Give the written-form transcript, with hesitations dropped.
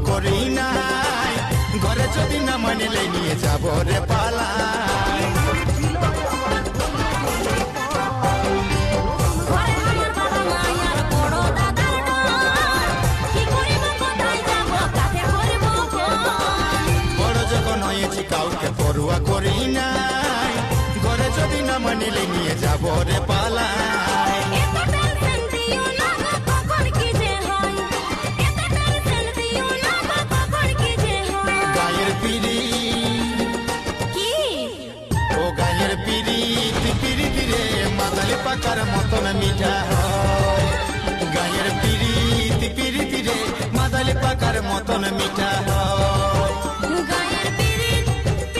করি নাই, ঘরে যদি না মানিলে নিয়ে যাব রে পালাই। বড় যখন হয়েছি কাউকে পড়ুয়া করি নাই, ঘরে যদি না মানিলে নিয়ে যাব রে পালাই। গায়ের পিড়ি ও গায়ের পিড়িত পিড়িতি রে মাতালি পাকার মতন মিঠা হয়। গায়ের পিড়িত পিড়িতি রে মাতালি পাকার মতন মিঠা হয়।